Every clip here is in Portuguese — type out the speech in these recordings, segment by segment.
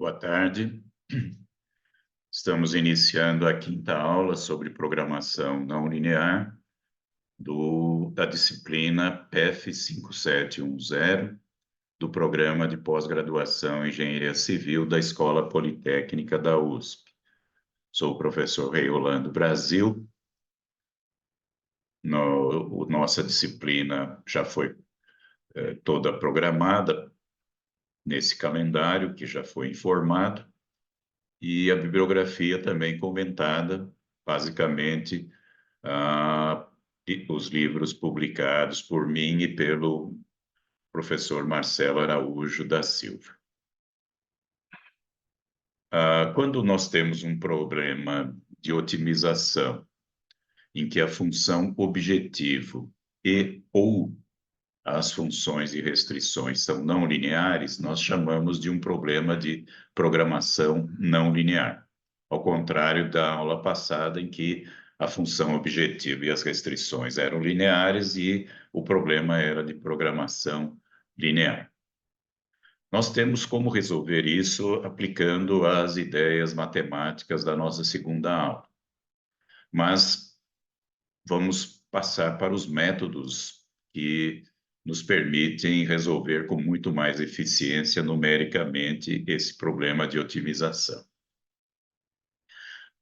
Boa tarde. Estamos iniciando a quinta aula sobre programação não linear da disciplina PEF 5710 do Programa de Pós-Graduação em Engenharia Civil da Escola Politécnica da USP. Sou o professor Rei Orlando Brasil. Nossa disciplina já foi toda programada nesse calendário que já foi informado. E a bibliografia também comentada, basicamente, os livros publicados por mim e pelo professor Marcelo Araújo da Silva. Quando nós temos um problema de otimização, em que a função objetivo ou as funções e restrições são não lineares, nós chamamos de um problema de programação não linear. Ao contrário da aula passada, em que a função objetivo e as restrições eram lineares e o problema era de programação linear. Nós temos como resolver isso aplicando as ideias matemáticas da nossa segunda aula. Mas vamos passar para os métodos que nos permitem resolver com muito mais eficiência numericamente esse problema de otimização.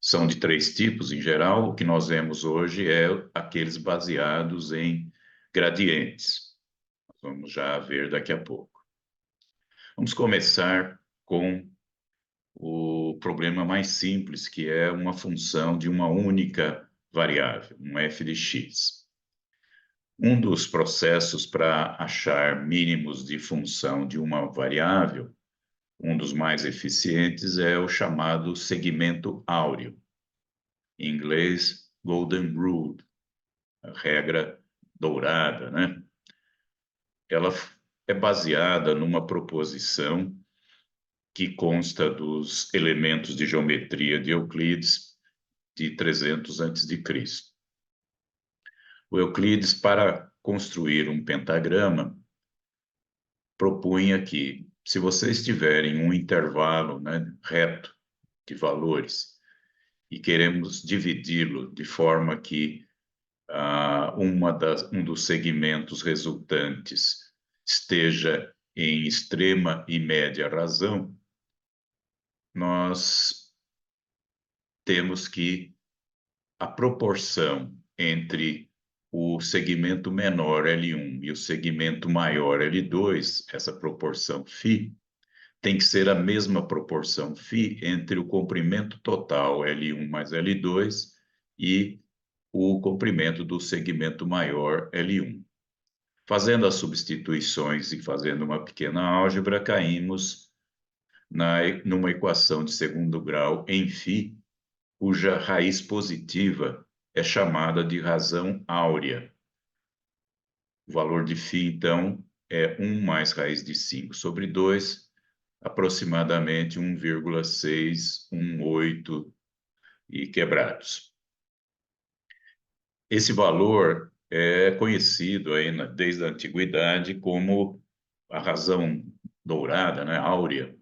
São de três tipos em geral. O que nós vemos hoje é aqueles baseados em gradientes. Vamos já ver daqui a pouco. Vamos começar com o problema mais simples, que é uma função de uma única variável, um f de x. Um dos processos para achar mínimos de função de uma variável, um dos mais eficientes, é o chamado segmento áureo. Em inglês, Golden Rule, a regra dourada, né? Ela é baseada numa proposição que consta dos elementos de geometria de Euclides de 300 a.C. O Euclides, para construir um pentagrama, propunha que, se vocês tiverem um intervalo, né, reto de valores e queremos dividi-lo de forma que um dos segmentos resultantes esteja em extrema e média razão, nós temos que a proporção entre o segmento menor L1 e o segmento maior L2, essa proporção φ, tem que ser a mesma proporção φ entre o comprimento total L1 mais L2 e o comprimento do segmento maior L1. Fazendo as substituições e fazendo uma pequena álgebra, caímos numa equação de segundo grau em φ, cuja raiz positiva é chamada de razão áurea. O valor de φ, então, é 1 mais raiz de 5 sobre 2, aproximadamente 1,618 e quebrados. Esse valor é conhecido aí desde a antiguidade como a razão dourada, né, áurea,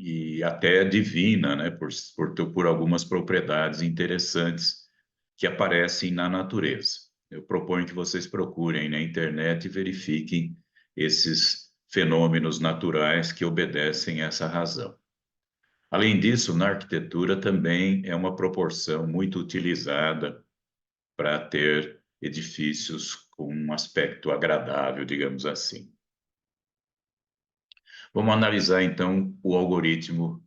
e até divina, né, por algumas propriedades interessantes que aparecem na natureza. Eu proponho que vocês procurem na internet e verifiquem esses fenômenos naturais que obedecem a essa razão. Além disso, na arquitetura também é uma proporção muito utilizada para ter edifícios com um aspecto agradável, digamos assim. Vamos analisar, então, o algoritmo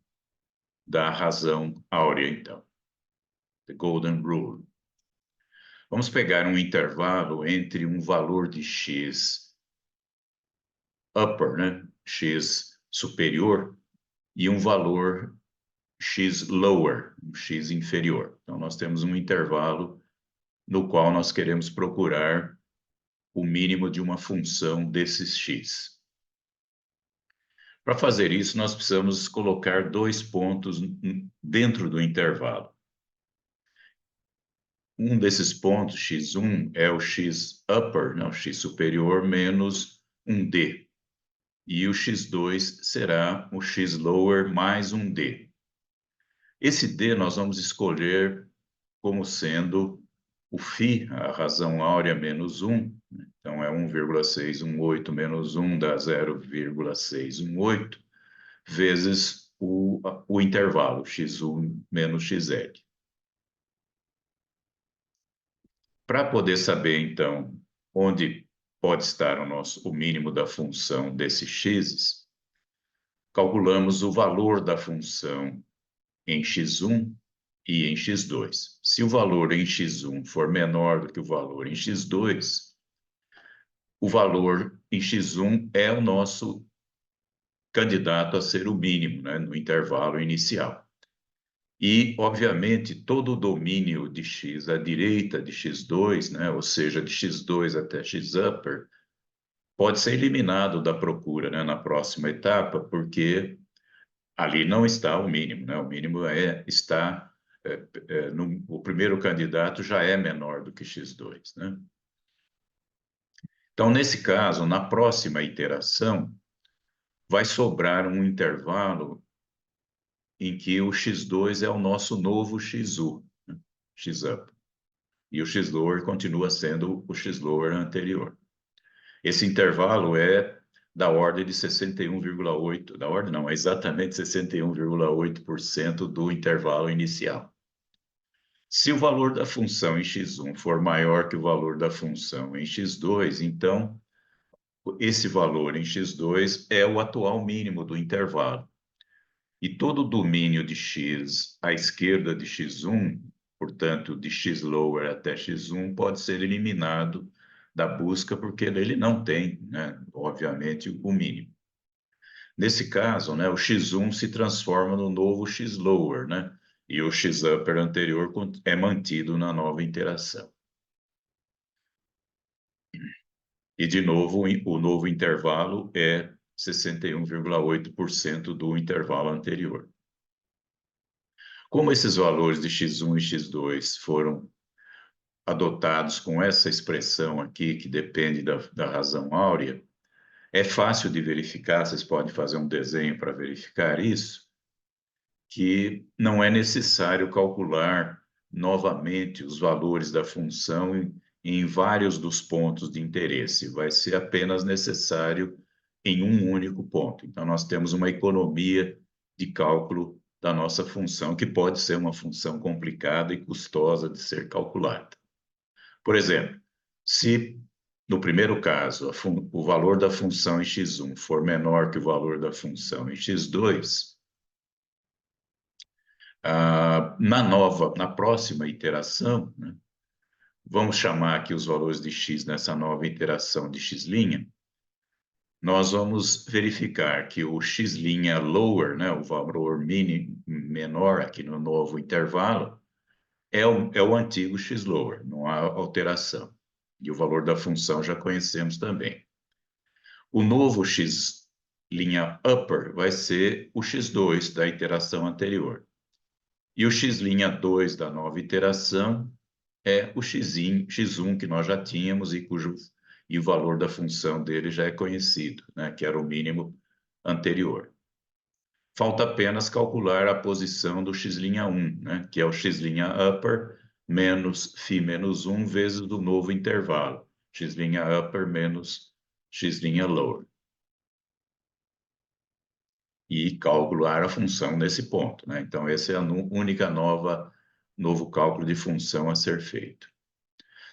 da razão áurea, então. The Golden Rule. Vamos pegar um intervalo entre um valor de x upper, né, x superior, e um valor x lower, um x inferior. Então, nós temos um intervalo no qual nós queremos procurar o mínimo de uma função desses x. Para fazer isso, nós precisamos colocar dois pontos dentro do intervalo. Um desses pontos, x1, é o x upper, né, o x superior, menos um d. e o x2 será o x lower mais um d. Esse d nós vamos escolher como sendo o φ, a razão áurea menos 1, então é 1,618 menos 1 dá 0,618, vezes o intervalo, x1 menos xl. Para poder saber, então, onde pode estar o mínimo da função desses x's, calculamos o valor da função em x1 e em x2. Se o valor em x1 for menor do que o valor em x2, o valor em x1 é o nosso candidato a ser o mínimo, né, no intervalo inicial. E, obviamente, todo o domínio de x à direita de x2, né, ou seja, de x2 até x-upper, pode ser eliminado da procura, né, na próxima etapa, porque ali não está o mínimo, né? O mínimo está o primeiro candidato já é menor do que x2, né? Então, nesse caso, na próxima iteração, vai sobrar um intervalo em que o x2 é o nosso novo xu, né? X-up, e o x-lower continua sendo o x-lower anterior. Esse intervalo é da ordem de 61,8%, da ordem não, é exatamente 61,8% do intervalo inicial. Se o valor da função em x1 for maior que o valor da função em x2, então esse valor em x2 é o atual mínimo do intervalo. E todo o domínio de x à esquerda de x1, portanto, de x lower até x1, pode ser eliminado da busca, porque ele não tem, né, obviamente, o mínimo. Nesse caso, né, o x1 se transforma no novo x lower, né, e o x upper anterior é mantido na nova interação. E, de novo, o novo intervalo é 61,8% do intervalo anterior. Como esses valores de x1 e x2 foram adotados com essa expressão aqui, que depende da razão áurea, é fácil de verificar, vocês podem fazer um desenho para verificar isso, que não é necessário calcular novamente os valores da função em vários dos pontos de interesse, vai ser apenas necessário em um único ponto. Então, nós temos uma economia de cálculo da nossa função, que pode ser uma função complicada e custosa de ser calculada. Por exemplo, se no primeiro caso o valor da função em x1 for menor que o valor da função em x2, na próxima iteração, né, vamos chamar aqui os valores de x nessa nova iteração de x', nós vamos verificar que o x' lower, né, o valor menor aqui no novo intervalo, é o antigo x lower, não há alteração. E o valor da função já conhecemos também. O novo x' upper vai ser o x2 da iteração anterior. E o x'2 da nova iteração é o x1 que nós já tínhamos e o valor da função dele já é conhecido, né, que era o mínimo anterior. Falta apenas calcular a posição do x'1, né, que é o x' upper menos φ menos 1 vezes o novo intervalo, x' upper menos x' lower. E calcular a função nesse ponto, né? Então, esse é a única novo cálculo de função a ser feito.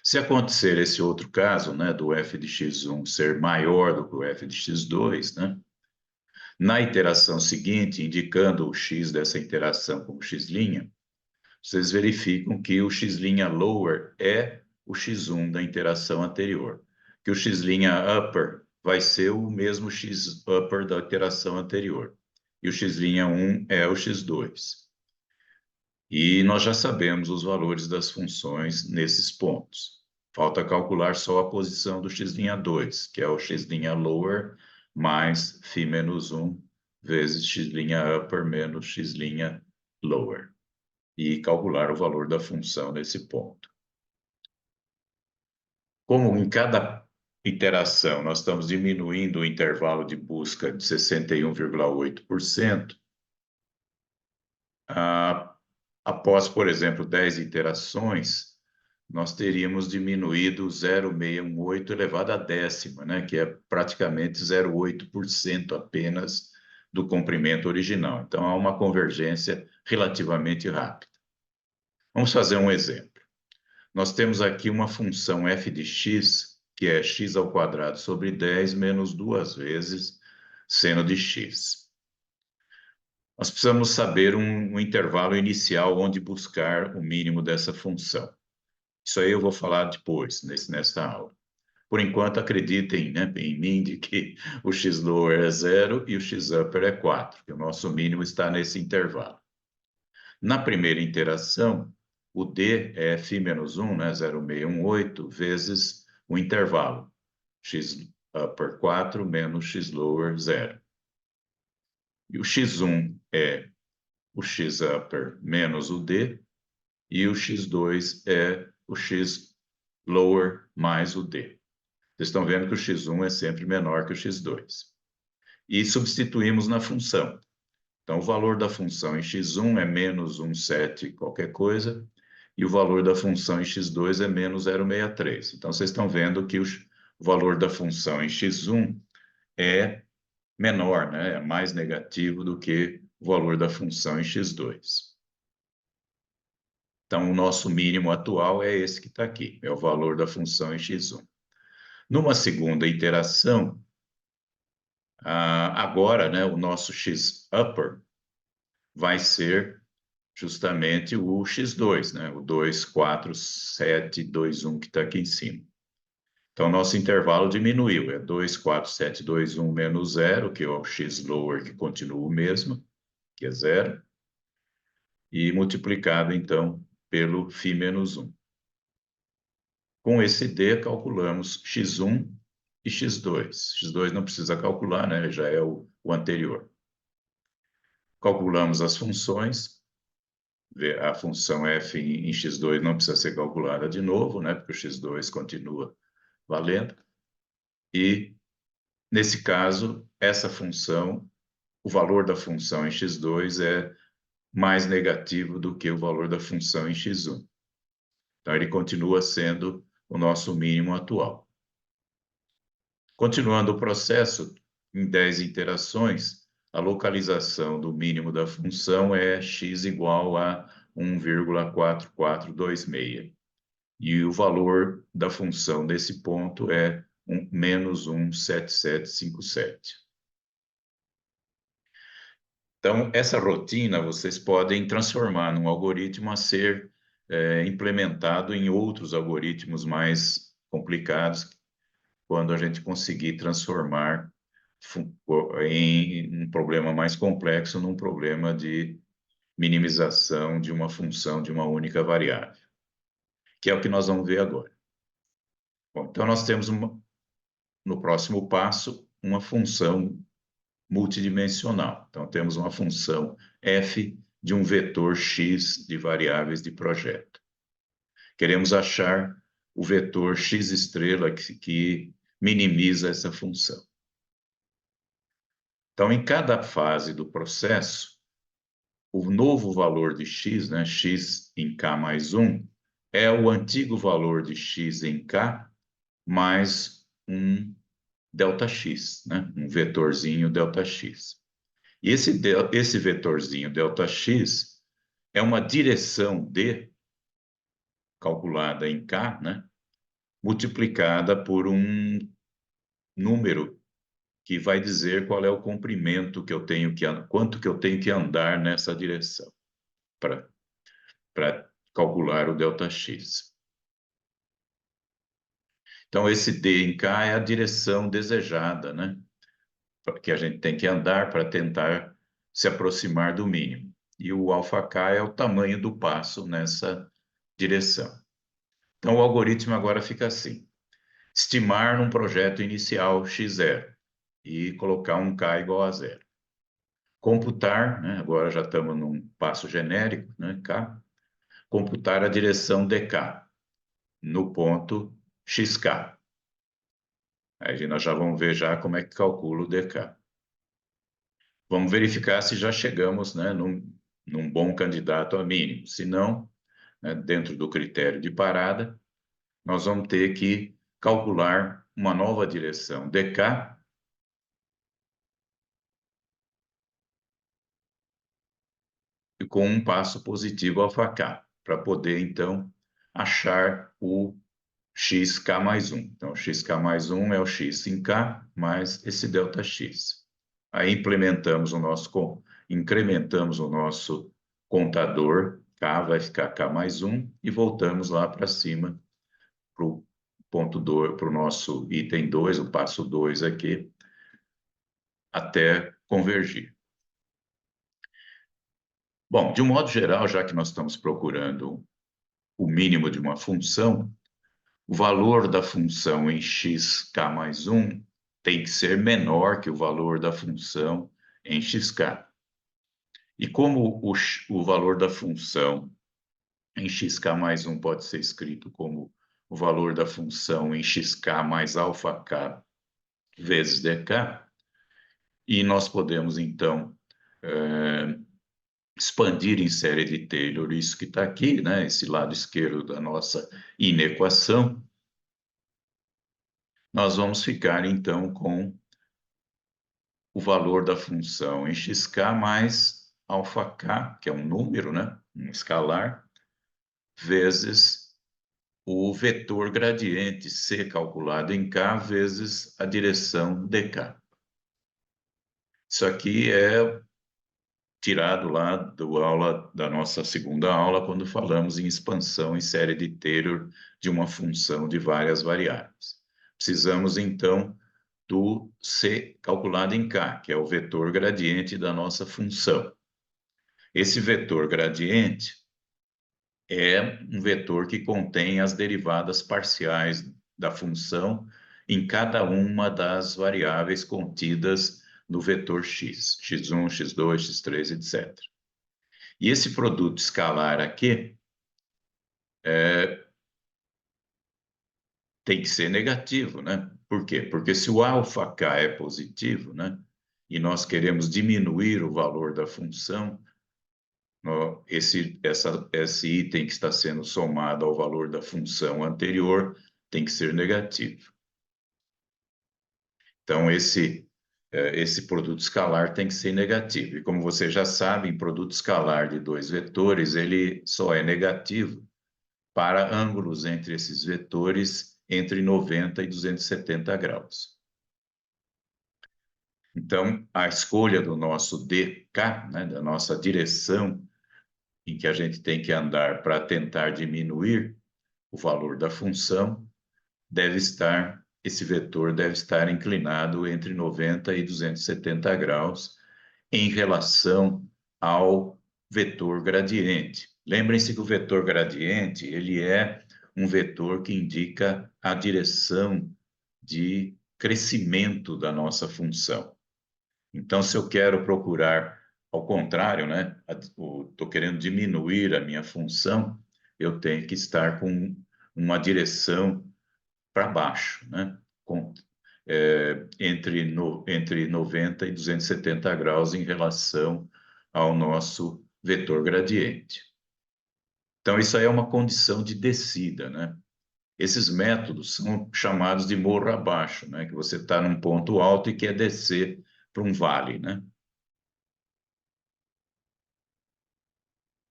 Se acontecer esse outro caso, né, do f de x1 ser maior do que o f de x2, né, na iteração seguinte, indicando o x dessa interação como x', vocês verificam que o x' lower é o x1 da interação anterior, que o x' upper vai ser o mesmo x upper da iteração anterior, e o x'1 é o x2. E nós já sabemos os valores das funções nesses pontos. Falta calcular só a posição do x'2, que é o x' lower mais φ menos 1 vezes x' upper menos x' lower. E calcular o valor da função nesse ponto. Como em cada iteração, nós estamos diminuindo o intervalo de busca de 61,8%. Após, por exemplo, 10 iterações, nós teríamos diminuído 0,618 elevado à décima, né, que é praticamente 0,8% apenas do comprimento original. Então, há uma convergência relativamente rápida. Vamos fazer um exemplo. Nós temos aqui uma função f de x, que é x ao quadrado sobre 10 menos 2 vezes seno de x. Nós precisamos saber um intervalo inicial onde buscar o mínimo dessa função. Isso aí eu vou falar depois, nesta aula. Por enquanto, acreditem, né, em mim de que o x-lower é 0 e o x-upper é 4, que o nosso mínimo está nesse intervalo. Na primeira interação, o d é φ menos 1, né, 0,618, vezes o intervalo, x-upper 4 menos x-lower 0. E o x1 é o x-upper menos o d, e o x2 é o x-lower mais o d. Vocês estão vendo que o x1 é sempre menor que o x2. E substituímos na função. Então, o valor da função em x1 é menos 1,7 qualquer coisa, e o valor da função em x2 é menos 0,63. Então, vocês estão vendo que o valor da função em x1 é menor, né? É mais negativo do que o valor da função em x2. Então, o nosso mínimo atual é esse que está aqui, é o valor da função em x1. Numa segunda iteração, agora, né, o nosso x-upper vai ser justamente o x2, né, o 2, 4, 7, 2, 1 que está aqui em cima. Então, nosso intervalo diminuiu, é 2, 4, 7, 2, 1 menos 0, que é o x-lower, que continua o mesmo, que é 0, e multiplicado, então, pelo φ menos 1. Com esse d, calculamos x1 e x2. x2 não precisa calcular, né? Já é o anterior. Calculamos as funções. A função f em x2 não precisa ser calculada de novo, né? Porque o x2 continua valendo. E, nesse caso, essa função, o valor da função em x2 é mais negativo do que o valor da função em x1. Então, ele continua sendo o nosso mínimo atual. Continuando o processo, em 10 iterações, a localização do mínimo da função é x igual a 1,4426. E o valor da função nesse ponto é menos 1,7757. Então, essa rotina vocês podem transformar num algoritmo a ser implementado em outros algoritmos mais complicados, quando a gente conseguir transformar em um problema mais complexo num problema de minimização de uma função de uma única variável, que é o que nós vamos ver agora. Bom, então, nós temos, no próximo passo, uma função multidimensional. Então, temos uma função f de um vetor x de variáveis de projeto. Queremos achar o vetor x estrela que minimiza essa função. Então, em cada fase do processo, o novo valor de x, né, x em k mais 1, é o antigo valor de x em k mais um ΔX, né, um vetorzinho ΔX. E esse vetorzinho ΔX é uma direção d, calculada em k, né, multiplicada por um número que vai dizer qual é o comprimento que eu tenho que quanto que eu tenho que andar nessa direção para calcular o ΔX. Então, esse d em k é a direção desejada, né? Que a gente tem que andar para tentar se aproximar do mínimo. E o ∝k é o tamanho do passo nessa direção. Então, o algoritmo agora fica assim. Estimar num projeto inicial x0 e colocar um k igual a 0. Computar, né, agora já estamos num passo genérico, né, k. Computar a direção dk no ponto xk. Aí nós já vamos ver já como é que calcula o dk. Vamos verificar se já chegamos, né, num bom candidato a mínimo. Se não, né, dentro do critério de parada, nós vamos ter que calcular uma nova direção, dk, e com um passo positivo alfa-k, para poder, então, achar o xk mais 1. Então, xk mais 1 é o x em k mais esse ΔX. Aí incrementamos o nosso contador, k vai ficar k mais 1, e voltamos lá para cima, para o ponto 2, para o nosso item 2, o passo 2 aqui, até convergir. Bom, de um modo geral, já que nós estamos procurando o mínimo de uma função, o valor da função em xk mais 1 tem que ser menor que o valor da função em xk. E como o valor da função em xk mais 1 pode ser escrito como o valor da função em xk mais alfa-k vezes dk, e nós podemos, então, expandir em série de Taylor isso que está aqui, né, esse lado esquerdo da nossa inequação, nós vamos ficar, então, com o valor da função em xk mais alfa-k, que é um número, né, um escalar, vezes o vetor gradiente C calculado em K vezes a direção dk. Isso aqui é tirado lá da nossa segunda aula, quando falamos em expansão em série de Taylor de uma função de várias variáveis. Precisamos, então, do C calculado em K, que é o vetor gradiente da nossa função. Esse vetor gradiente é um vetor que contém as derivadas parciais da função em cada uma das variáveis contidas no vetor x, x1, x2, x3, etc. E esse produto escalar aqui tem que ser negativo, né? Por quê? Porque se o alfa-k é positivo, né? E nós queremos diminuir o valor da função, esse item que está sendo somado ao valor da função anterior tem que ser negativo. Então, esse produto escalar tem que ser negativo. E como você já sabe, em produto escalar de dois vetores, ele só é negativo para ângulos entre esses vetores entre 90 e 270 graus. Então, a escolha do nosso dk, né, da nossa direção em que a gente tem que andar para tentar diminuir o valor da função, esse vetor deve estar inclinado entre 90 e 270 graus em relação ao vetor gradiente. Lembrem-se que o vetor gradiente, ele é um vetor que indica a direção de crescimento da nossa função. Então, se eu quero procurar, ao contrário, né, estou querendo diminuir a minha função, eu tenho que estar com uma direção para baixo, né, entre 90 e 270 graus em relação ao nosso vetor gradiente. Então, isso aí é uma condição de descida, né? Esses métodos são chamados de morro abaixo, né? Que você está num ponto alto e quer descer para um vale, né?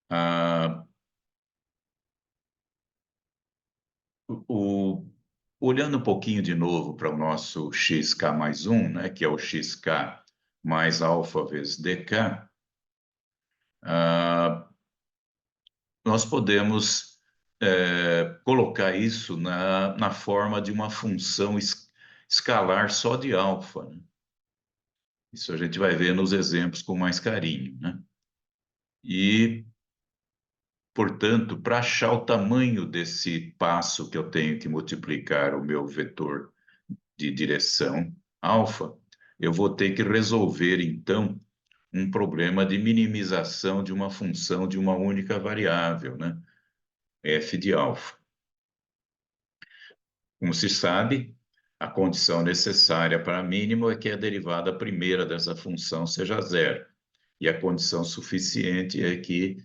Ah, o, olhando um pouquinho de novo para o nosso xk mais 1, né? Que é o xk mais alfa vezes dk, nós podemos colocar isso na forma de uma função escalar só de alfa, né? Isso a gente vai ver nos exemplos com mais carinho, né? E, portanto, para achar o tamanho desse passo que eu tenho que multiplicar o meu vetor de direção alfa, eu vou ter que resolver, então, um problema de minimização de uma função de uma única variável, né? F de alfa. Como se sabe, A condição necessária para mínimo é que a derivada primeira dessa função seja zero. E a condição suficiente é que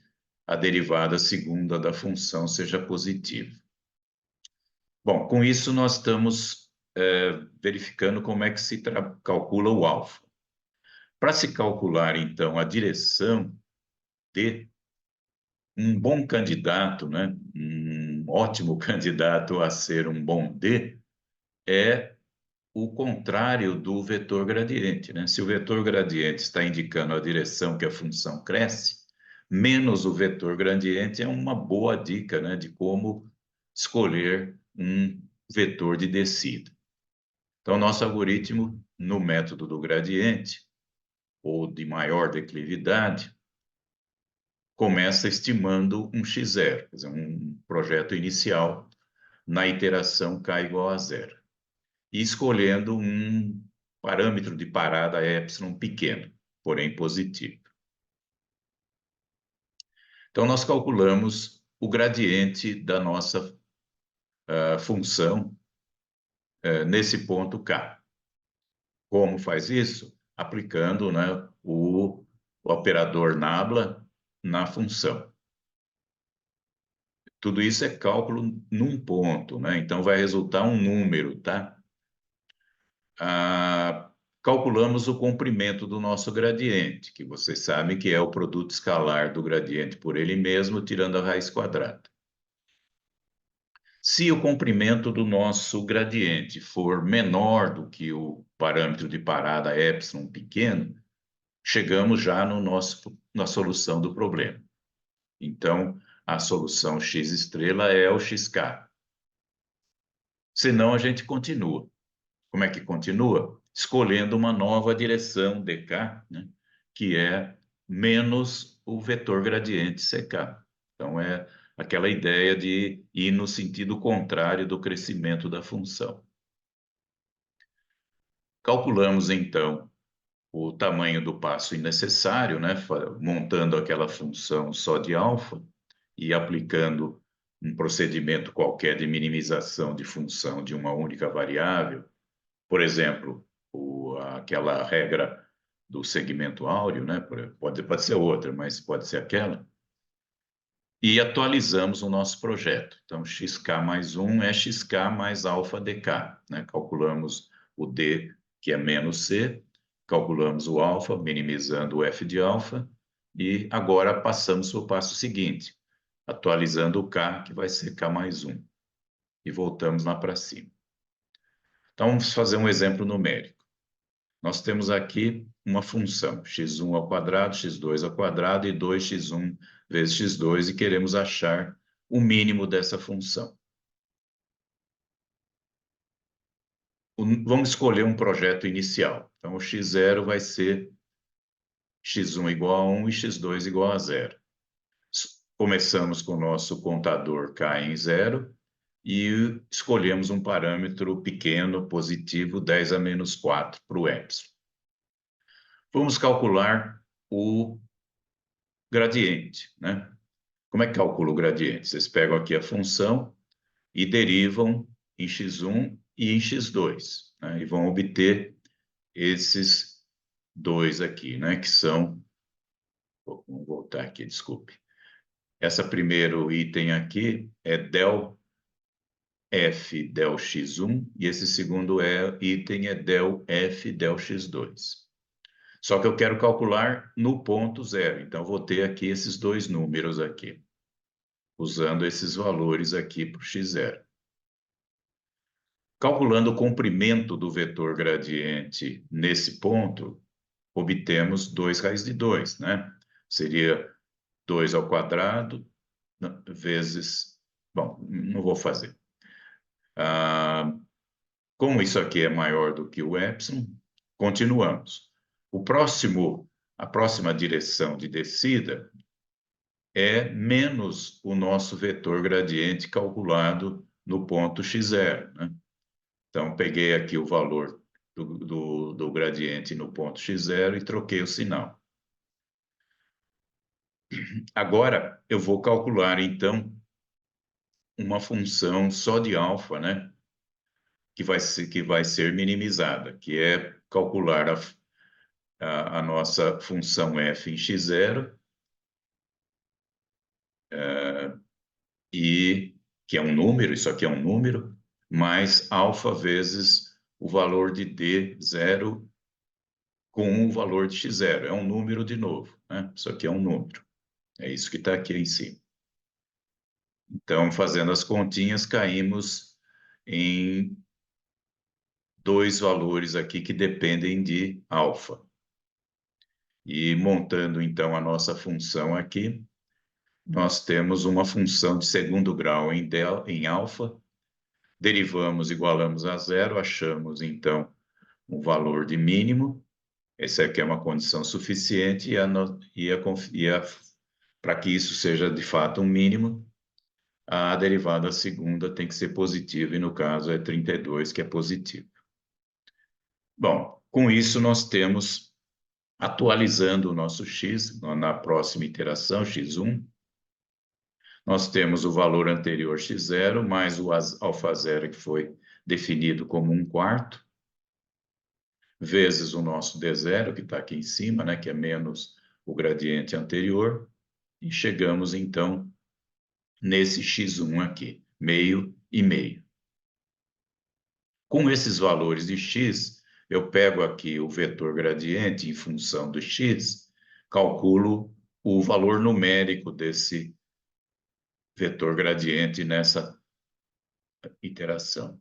a derivada segunda da função seja positiva. Bom, com isso nós estamos verificando como é que se calcula o alfa. Para se calcular, então, a direção de um bom candidato, né, um ótimo candidato a ser um bom D, é o contrário do vetor gradiente, né? Se o vetor gradiente está indicando a direção que a função cresce, menos o vetor gradiente é uma boa dica, né, de como escolher um vetor de descida. Então, nosso algoritmo, no método do gradiente, ou de maior declividade, começa estimando um x0, quer dizer, um projeto inicial na iteração k igual a zero, e escolhendo um parâmetro de parada epsilon pequeno, porém positivo. Então, nós calculamos o gradiente da nossa função nesse ponto k. Como faz isso? Aplicando, né, o operador nabla na função. Tudo isso é cálculo num ponto, né? Então vai resultar um número, tá? Calculamos o comprimento do nosso gradiente, que vocês sabem que é o produto escalar do gradiente por ele mesmo, tirando a raiz quadrada. Se o comprimento do nosso gradiente for menor do que o parâmetro de parada epsilon pequeno, chegamos já na solução do problema. Então, a solução x estrela é o xk. Senão, a gente continua. Como é que continua? Escolhendo uma nova direção dk, né, que é menos o vetor gradiente ck. Então, é aquela ideia de ir no sentido contrário do crescimento da função. Calculamos, então, o tamanho do passo necessário, né, montando aquela função só de alfa e aplicando um procedimento qualquer de minimização de função de uma única variável. Por exemplo, aquela regra do segmento áureo, né? Pode ser outra, mas pode ser aquela. E atualizamos o nosso projeto. Então, xk mais 1 é xk mais alfa dk, né? Calculamos o d, que é menos c, calculamos o alfa, minimizando o f de alfa, e agora passamos para o passo seguinte, atualizando o k, que vai ser k mais 1. E voltamos lá para cima. Então, vamos fazer um exemplo numérico. Nós temos aqui uma função, x1 ao quadrado, x2 ao quadrado e 2x1 vezes x2, e queremos achar o mínimo dessa função. Vamos escolher um projeto inicial. Então, o x0 vai ser x1 igual a 1 e x2 igual a 0. Começamos com o nosso contador k em 0 e escolhemos um parâmetro pequeno, positivo, 10 a menos 4 para o epsilon. Vamos calcular o gradiente, né? Como é que calcula o gradiente? Vocês pegam aqui a função e derivam em x1 e em x2, né? E vão obter esses dois aqui, né? Que são... Vamos voltar aqui, desculpe. Essa primeiro item aqui é del f del x1 e esse segundo item é del f del x2. Só que eu quero calcular no ponto zero, então vou ter aqui esses dois números aqui, usando esses valores aqui para o x0. Calculando o comprimento do vetor gradiente nesse ponto, obtemos 2 raiz de 2, né? Seria 2 ao quadrado vezes... Bom, não vou fazer. Como isso aqui é maior do que o epsilon, continuamos. A próxima direção de descida é menos o nosso vetor gradiente calculado no ponto x0, né? Então, peguei aqui o valor do gradiente no ponto x0 e troquei o sinal. Agora, eu vou calcular, então, uma função só de alfa, né? que vai ser minimizada, que é calcular a nossa função f em x0, e que é um número, isso aqui é um número, mais alfa vezes o valor de d0 com o valor de x0. É um número de novo, né? Isso aqui é um número. É isso que está aqui em cima. Então, fazendo as continhas, caímos em dois valores aqui que dependem de alfa. E montando, então, a nossa função aqui, nós temos uma função de segundo grau em alfa, derivamos, igualamos a zero, achamos, então, um valor de mínimo. Essa aqui é uma condição suficiente para que isso seja, de fato, um mínimo, a derivada segunda tem que ser positiva, e no caso é 32, que é positivo. Bom, com isso nós temos, atualizando o nosso x, na próxima iteração, x1, nós temos o valor anterior x0, mais o alfa zero, que foi definido como 1/4, vezes o nosso d0, que está aqui em cima, né, que é menos o gradiente anterior, e chegamos, então, nesse x1 aqui, meio e meio. Com esses valores de x, eu pego aqui o vetor gradiente em função do x, calculo o valor numérico desse vetor gradiente nessa iteração,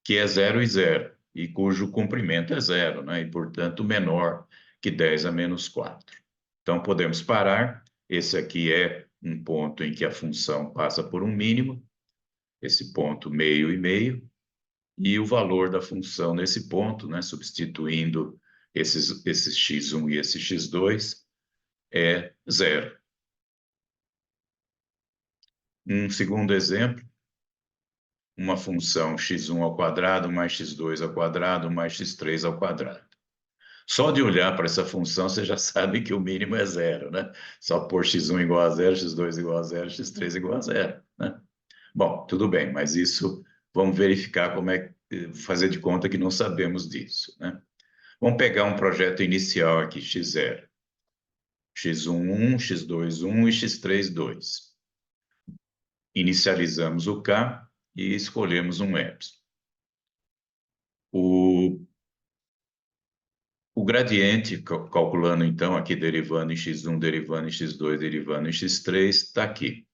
que é 0 e 0, e cujo comprimento é 0, né? E, portanto, menor que 10 a menos 4. Então, podemos parar. Esse aqui é um ponto em que a função passa por um mínimo, esse ponto meio e meio, e o valor da função nesse ponto, né, substituindo esses x1 e esse x2, é 0. Um segundo exemplo, uma função x1 ao quadrado mais x2 ao quadrado mais x3 ao quadrado. Só de olhar para essa função, você já sabe que o mínimo é 0, né? Só pôr x1 igual a 0, x2 igual a 0, x3 igual a 0, né? Bom, tudo bem, mas isso vamos verificar como é fazer de conta que não sabemos disso, né? Vamos pegar um projeto inicial aqui, x0, x1, 1, x2, 1 e x3, 2. Inicializamos o K e escolhemos um epsilon. O gradiente, calculando então aqui, derivando em x1, derivando em x2, derivando em x3, está aqui,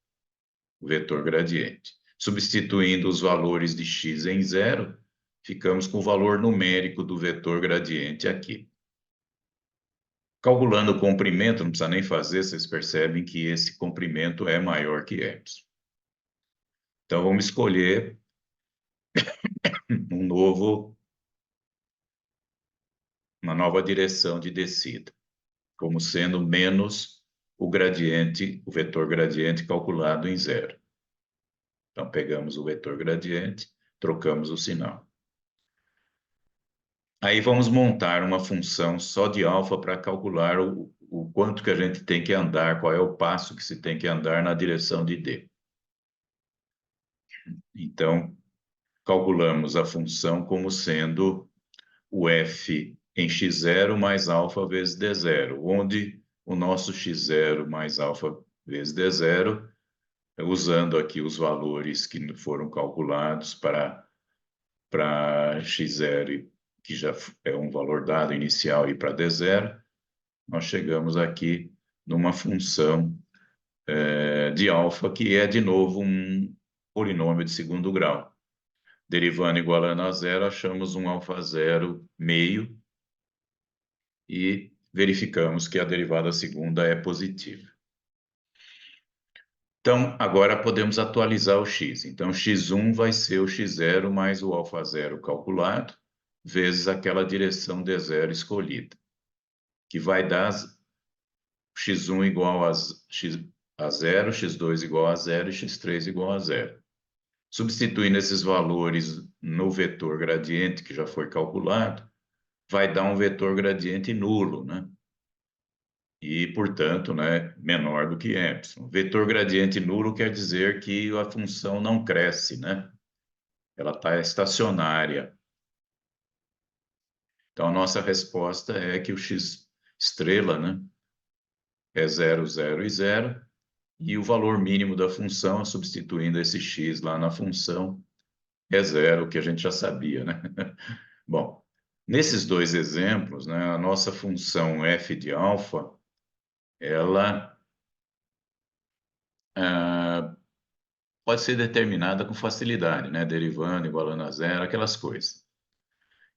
o vetor gradiente. Substituindo os valores de x em 0, ficamos com o valor numérico do vetor gradiente aqui. Calculando o comprimento, não precisa nem fazer, vocês percebem que esse comprimento é maior que epsilon. Então, vamos escolher uma nova direção de descida, como sendo menos o gradiente, o vetor gradiente calculado em 0. Então, pegamos o vetor gradiente, trocamos o sinal. Aí vamos montar uma função só de alfa para calcular o quanto que a gente tem que andar, qual é o passo que se tem que andar na direção de D. Então, calculamos a função como sendo o f em x0 mais alfa vezes d0, onde o nosso x0 mais alfa vezes d0, usando aqui os valores que foram calculados para x0, que já é um valor dado inicial, e para d0, nós chegamos aqui numa função de alfa, que é, de novo, um polinômio de segundo grau. Derivando igualando a zero, achamos um alfa zero meio e verificamos que a derivada segunda é positiva. Então, agora podemos atualizar o x. Então, x1 vai ser o x0 mais o alfa zero calculado, vezes aquela direção d0 escolhida, que vai dar x1 igual a 0, x2 igual a 0 e x3 igual a 0. Substituindo esses valores no vetor gradiente, que já foi calculado, vai dar um vetor gradiente nulo, né? E, portanto, né, menor do que epsilon. Vetor gradiente nulo quer dizer que a função não cresce, né? Ela está estacionária. Então, a nossa resposta é que o x estrela, né, é 0, 0 e 0, e o valor mínimo da função, substituindo esse x lá na função, é zero, que a gente já sabia, né? Bom, nesses dois exemplos, né, a nossa função f de alfa, ela pode ser determinada com facilidade, né? Derivando, igualando a zero, aquelas coisas.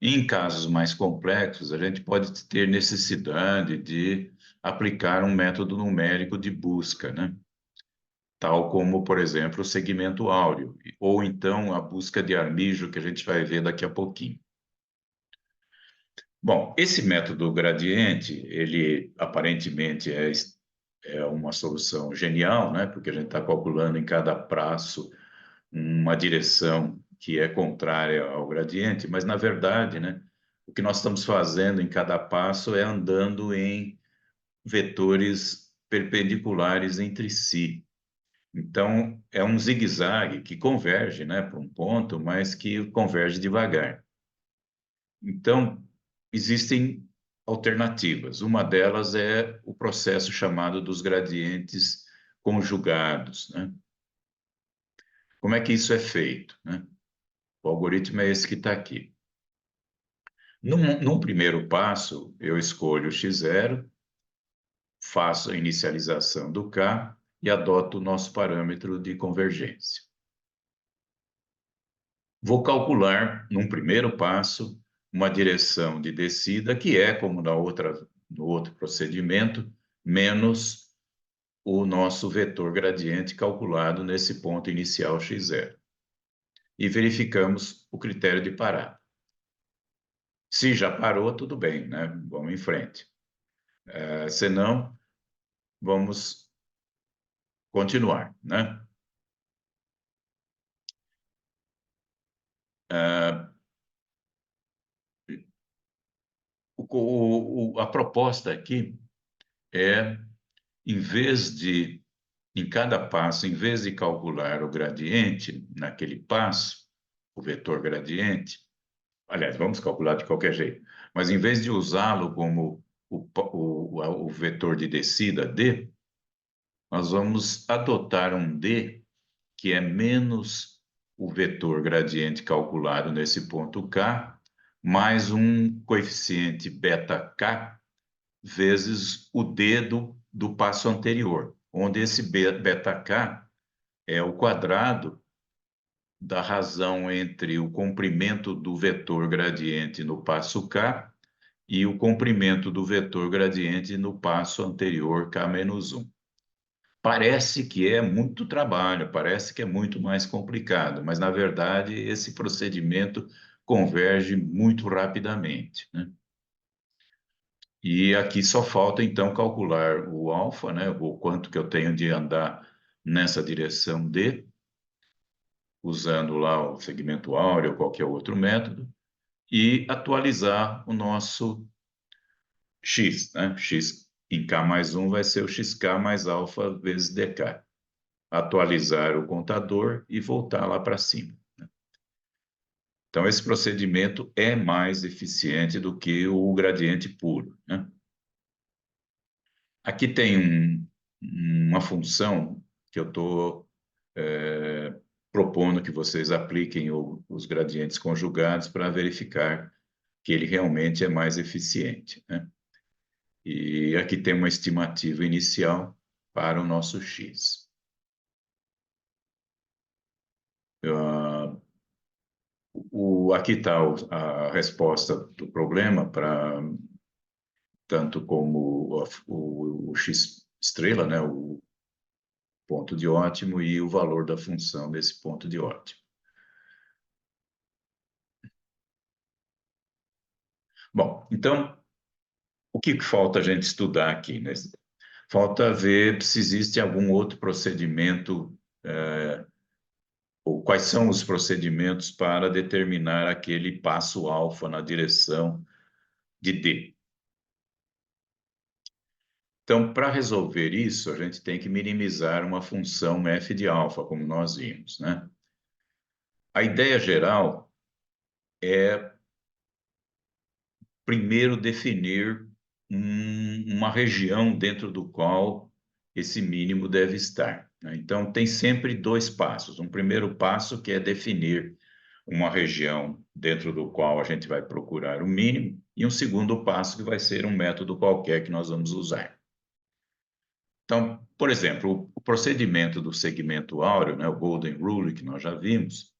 Em casos mais complexos, a gente pode ter necessidade de aplicar um método numérico de busca, né? Tal como, por exemplo, o segmento áureo, ou então a busca de Armijo, que a gente vai ver daqui a pouquinho. Bom, esse método gradiente, ele aparentemente é uma solução genial, né? Porque a gente está calculando em cada passo uma direção que é contrária ao gradiente, mas na verdade, né, o que nós estamos fazendo em cada passo é andando em vetores perpendiculares entre si. Então, é um zigue-zague que converge, né, para um ponto, mas que converge devagar. Então, existem alternativas. Uma delas é o processo chamado dos gradientes conjugados, né? Como é que isso é feito, né? O algoritmo é esse que está aqui. Num primeiro passo, eu escolho o x0, faço a inicialização do k e adoto o nosso parâmetro de convergência. Vou calcular, num primeiro passo, uma direção de descida que é, como no outro procedimento, menos o nosso vetor gradiente calculado nesse ponto inicial x0. E verificamos o critério de parar. Se já parou, tudo bem, né? Vamos em frente. Se não, vamos continuar, né? Uh, a proposta aqui é, em vez de, em cada passo, em vez de calcular o gradiente naquele passo, o vetor gradiente, aliás, vamos calcular de qualquer jeito, mas em vez de usá-lo como o vetor de descida d, nós vamos adotar um d que é menos o vetor gradiente calculado nesse ponto k, mais um coeficiente beta-k, vezes o d do passo anterior, onde esse beta-k é o quadrado da razão entre o comprimento do vetor gradiente no passo k e o comprimento do vetor gradiente no passo anterior k-1. Parece que é muito trabalho, parece que é muito mais complicado, mas na verdade esse procedimento converge muito rapidamente, né? E aqui só falta então calcular o alfa, né? O quanto que eu tenho de andar nessa direção D, usando lá o segmento áureo ou qualquer outro método, e atualizar o nosso x, né? X em k mais 1 vai ser o xk mais alfa vezes dk. Atualizar o contador e voltar lá para cima. Então, esse procedimento é mais eficiente do que o gradiente puro, né? Aqui tem uma função que eu estou propondo que vocês apliquem os gradientes conjugados para verificar que ele realmente é mais eficiente, né? E aqui tem uma estimativa inicial para o nosso x. Aqui está a resposta do problema para tanto como o x estrela, né, o ponto de ótimo e o valor da função desse ponto de ótimo. Bom, então, o que falta a gente estudar aqui, né? Falta ver se existe algum outro procedimento, ou quais são os procedimentos para determinar aquele passo alfa na direção de D. Então, para resolver isso, a gente tem que minimizar uma função f de alfa, como nós vimos, né? A ideia geral é primeiro definir uma região dentro do qual esse mínimo deve estar, né? Então, tem sempre dois passos. Um primeiro passo que é definir uma região dentro do qual a gente vai procurar o mínimo, e um segundo passo que vai ser um método qualquer que nós vamos usar. Então, por exemplo, o procedimento do segmento áureo, né, o Golden Rule, que nós já vimos,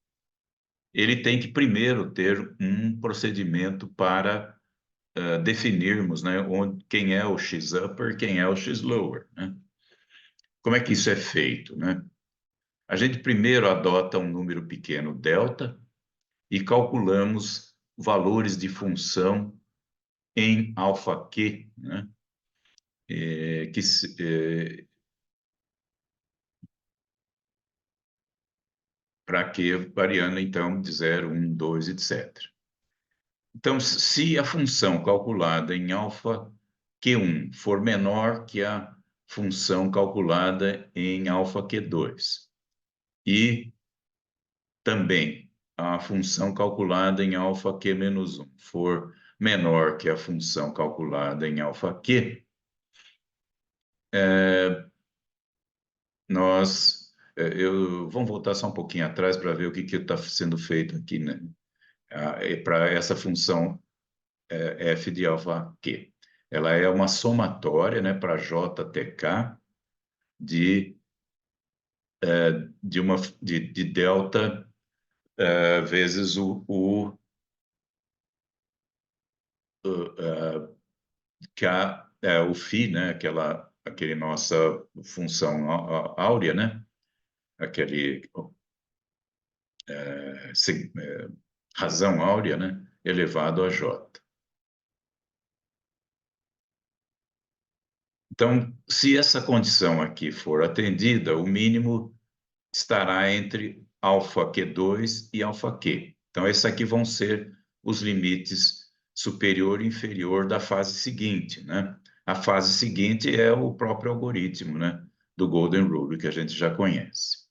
ele tem que primeiro ter um procedimento para definirmos, né, quem é o X-upper e quem é o X-lower, né? Como é que isso é feito, né? A gente primeiro adota um número pequeno delta e calculamos valores de função em alfa Q, né? Para Q variando, então, de 0, 1, 2, etc. Então, se a função calculada em alfa Q1 for menor que a função calculada em alfa Q2 e também a função calculada em alfa Q menos 1 for menor que a função calculada em alfa Q, vamos voltar só um pouquinho atrás para ver o que está sendo feito aqui, né? Para essa função f de alfa q. Ela é uma somatória, né, para JTK de, de delta vezes o φ, né, aquele nossa função áurea, né, aquele razão áurea, né, elevado a J. Então, se essa condição aqui for atendida, o mínimo estará entre alfa Q2 e alfa Q. Então, esses aqui vão ser os limites superior e inferior da fase seguinte, né? A fase seguinte é o próprio algoritmo, né, do Golden Rule, que a gente já conhece.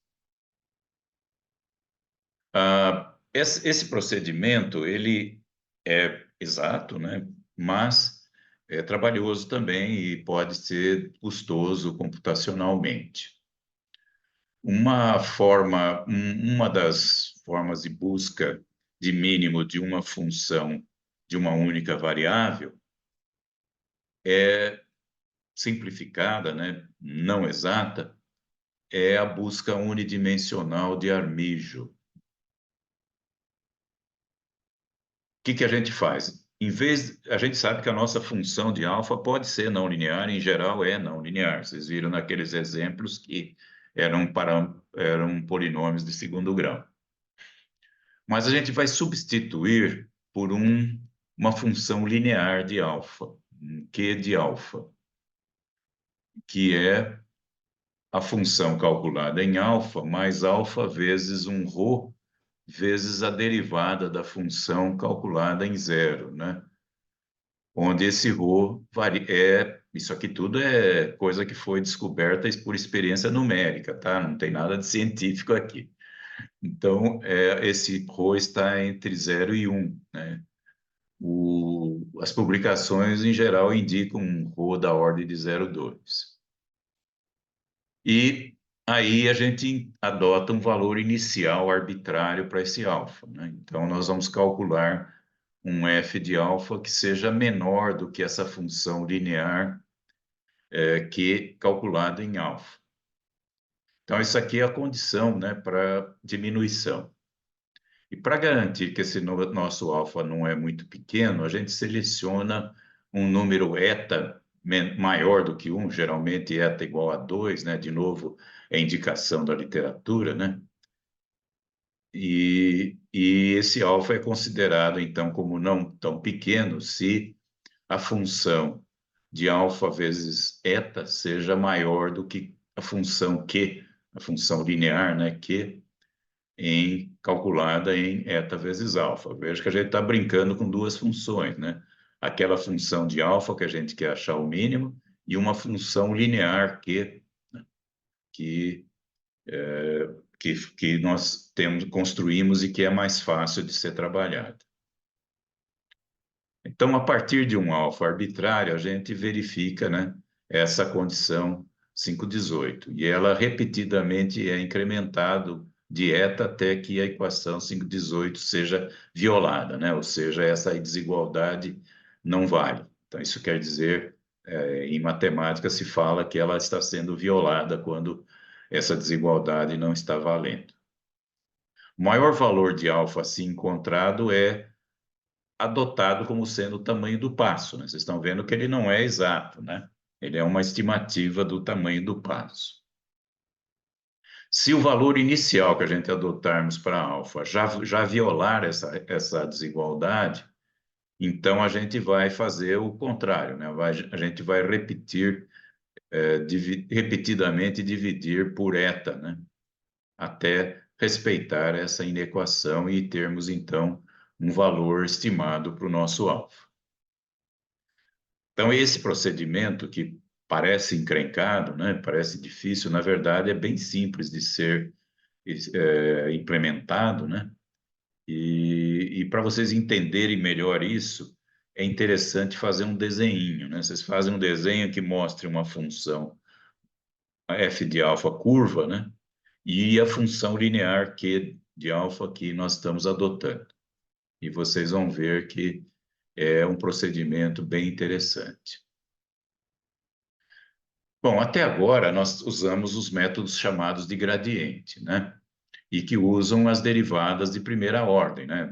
Esse procedimento, ele é exato, né, mas é trabalhoso também e pode ser custoso computacionalmente. Uma das formas de busca de mínimo de uma função de uma única variável é simplificada, né, não exata, é a busca unidimensional de Armijo. Que a gente faz? A gente sabe que a nossa função de alfa pode ser não linear, em geral é não linear. Vocês viram naqueles exemplos que eram polinômios de segundo grau. Mas a gente vai substituir por uma função linear de alfa, um Q de alfa, que é a função calculada em alfa mais alfa vezes um ρ vezes a derivada da função calculada em zero, né? Onde esse ρ isso aqui tudo é coisa que foi descoberta por experiência numérica, tá? Não tem nada de científico aqui. Então, esse ρ está entre 0 e 1, né? As publicações, em geral, indicam um ρ da ordem de 0,2. E aí a gente adota um valor inicial arbitrário para esse alfa, né? Então, nós vamos calcular um f de alfa que seja menor do que essa função linear que calculada em alfa. Então, isso aqui é a condição, né, para diminuição. E para garantir que esse nosso alfa não é muito pequeno, a gente seleciona um número eta maior do que 1, geralmente eta igual a 2, né? De novo, é indicação da literatura, né? E esse alfa é considerado, então, como não tão pequeno se a função de alfa vezes eta seja maior do que a função Q, a função linear, né? Q, calculada em eta vezes alfa. Veja que a gente está brincando com duas funções, né? Aquela função de alfa que a gente quer achar o mínimo e uma função linear né, que, que nós construímos e que é mais fácil de ser trabalhada. Então, a partir de um alfa arbitrário, a gente verifica, né, essa condição 5,18. E ela repetidamente é incrementado de eta até que a equação 5,18 seja violada, né? Ou seja, essa desigualdade não vale. Então, isso quer dizer, em matemática, se fala que ela está sendo violada quando essa desigualdade não está valendo. O maior valor de alfa assim encontrado é adotado como sendo o tamanho do passo, né? Vocês estão vendo que ele não é exato, né? Ele é uma estimativa do tamanho do passo. Se o valor inicial que a gente adotarmos para alfa já violar essa desigualdade, então a gente vai fazer o contrário, né? A gente vai repetir, repetidamente dividir por eta, né? Até respeitar essa inequação e termos, então, um valor estimado para o nosso alfa. Então, esse procedimento que parece encrencado, né, parece difícil, na verdade é bem simples de ser implementado, né? E para vocês entenderem melhor isso, é interessante fazer um desenho, né? Vocês fazem um desenho que mostre uma função f de alfa curva, né? E a função linear q de alfa que nós estamos adotando. E vocês vão ver que é um procedimento bem interessante. Bom, até agora nós usamos os métodos chamados de gradiente, né? E que usam as derivadas de primeira ordem, né?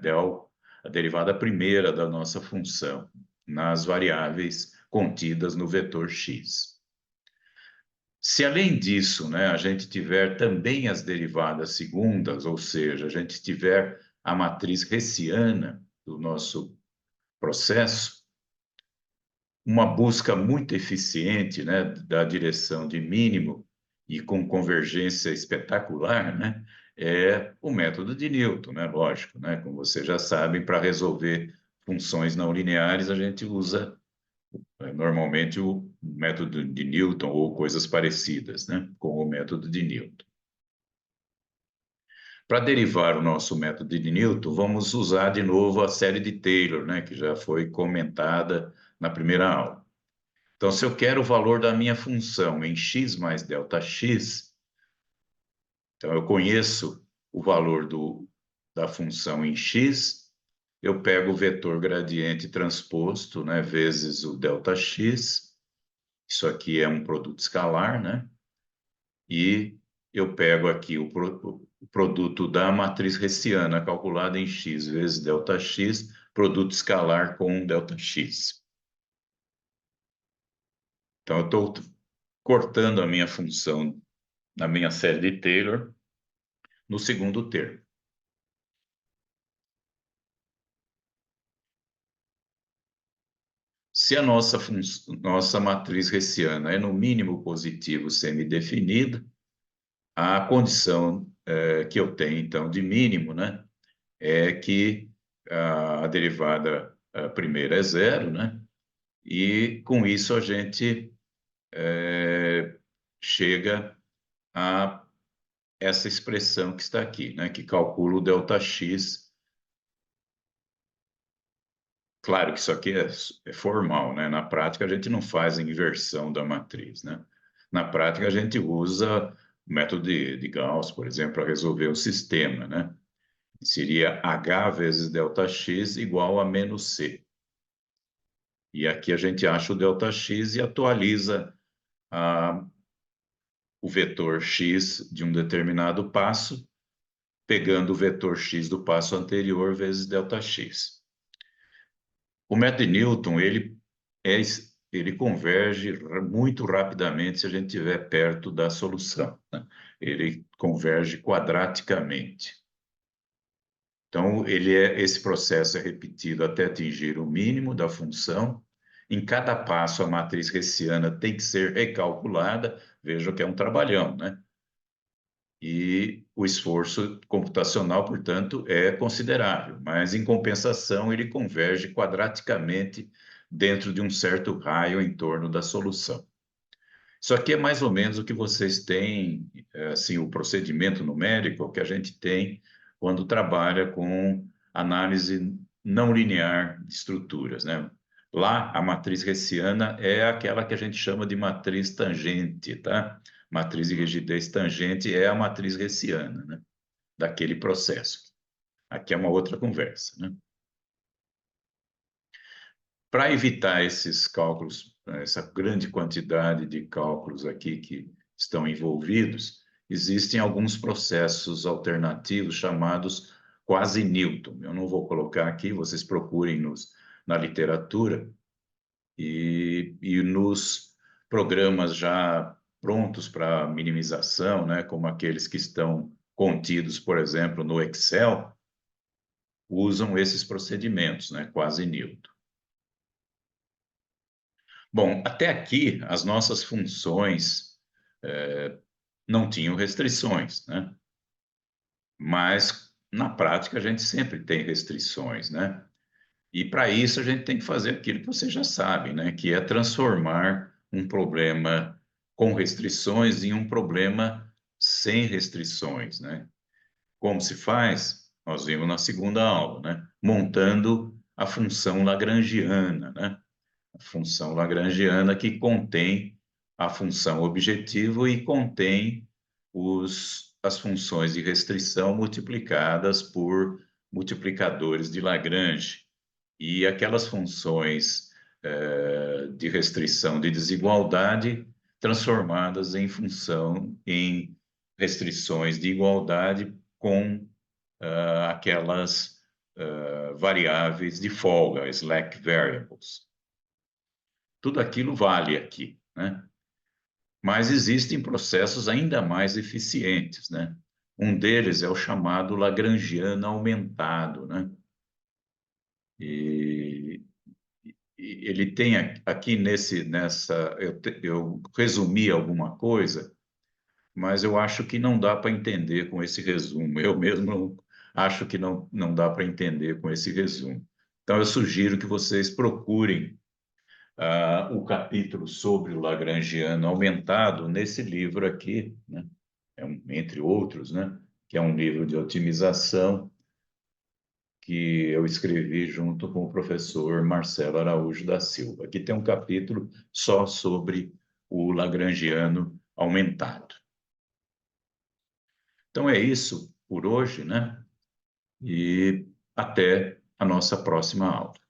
A derivada primeira da nossa função nas variáveis contidas no vetor x. Se além disso, né, a gente tiver também as derivadas segundas, ou seja, a gente tiver a matriz hessiana do nosso processo, uma busca muito eficiente, né, da direção de mínimo e com convergência espetacular, né, é o método de Newton, né, lógico, né, como vocês já sabem, para resolver funções não lineares, a gente usa normalmente o método de Newton ou coisas parecidas, né, com o método de Newton. Para derivar o nosso método de Newton, vamos usar de novo a série de Taylor, né, que já foi comentada na primeira aula. Então, se eu quero o valor da minha função em x mais delta x, então eu conheço o valor da função em x, eu pego o vetor gradiente transposto, né, vezes o delta x, isso aqui é um produto escalar, né, e eu pego aqui o produto da matriz hessiana calculada em x vezes delta x, produto escalar com delta x. Então, eu estou cortando a minha função na minha série de Taylor no segundo termo. Se a nossa matriz hessiana é no mínimo positivo semidefinida, a condição que eu tenho, então, de mínimo, né, é que a derivada primeira é zero, né, e com isso a gente chega a essa expressão que está aqui, né, que calcula o delta x. Claro que isso aqui é formal, né? Na prática, a gente não faz a inversão da matriz, né? Na prática, a gente usa o método de Gauss, por exemplo, para resolver o sistema, né? Seria h vezes delta x igual a menos c. E aqui a gente acha o delta x e atualiza o vetor x de um determinado passo, pegando o vetor x do passo anterior vezes delta x. O método de Newton, ele converge muito rapidamente se a gente estiver perto da solução, né? Ele converge quadraticamente. Então, esse processo é repetido até atingir o mínimo da função. Em cada passo, a matriz hessiana tem que ser recalculada. Vejam que é um trabalhão, né? E o esforço computacional, portanto, é considerável, mas em compensação ele converge quadraticamente dentro de um certo raio em torno da solução. Isso aqui é mais ou menos o que vocês têm, assim, o procedimento numérico que a gente tem quando trabalha com análise não linear de estruturas, né? Lá, a matriz hessiana é aquela que a gente chama de matriz tangente, tá? Matriz de rigidez tangente é a matriz hessiana, né? Daquele processo. Aqui é uma outra conversa, né? Para evitar esses cálculos, essa grande quantidade de cálculos aqui que estão envolvidos, existem alguns processos alternativos chamados quasi-Newton. Eu não vou colocar aqui, vocês procurem na literatura e nos programas já prontos para minimização, né, como aqueles que estão contidos, por exemplo, no Excel, usam esses procedimentos, né, quasi-Newton. Bom, até aqui as nossas funções não tinham restrições, né? Mas na prática a gente sempre tem restrições, né? E para isso a gente tem que fazer aquilo que vocês já sabem, né? Que é transformar um problema com restrições em um problema sem restrições, né? Como se faz? Nós vimos na segunda aula, né? Montando a função lagrangiana, né? A função lagrangiana que contém a função objetivo e contém as funções de restrição multiplicadas por multiplicadores de Lagrange. E aquelas funções de restrição de desigualdade transformadas em função em restrições de igualdade com aquelas variáveis de folga, slack variables. Tudo aquilo vale aqui, né? Mas existem processos ainda mais eficientes, né? Um deles é o chamado Lagrangiano aumentado, né? E, ele tem aqui eu resumi alguma coisa, mas eu acho que não dá para entender com esse resumo. Eu mesmo acho que não dá para entender com esse resumo. Então, eu sugiro que vocês procurem o capítulo sobre o Lagrangiano aumentado nesse livro aqui, né? Entre outros, né? Que é um livro de otimização que eu escrevi junto com o professor Marcelo Araújo da Silva. Aqui tem um capítulo só sobre o Lagrangiano aumentado. Então é isso por hoje, né? E até a nossa próxima aula.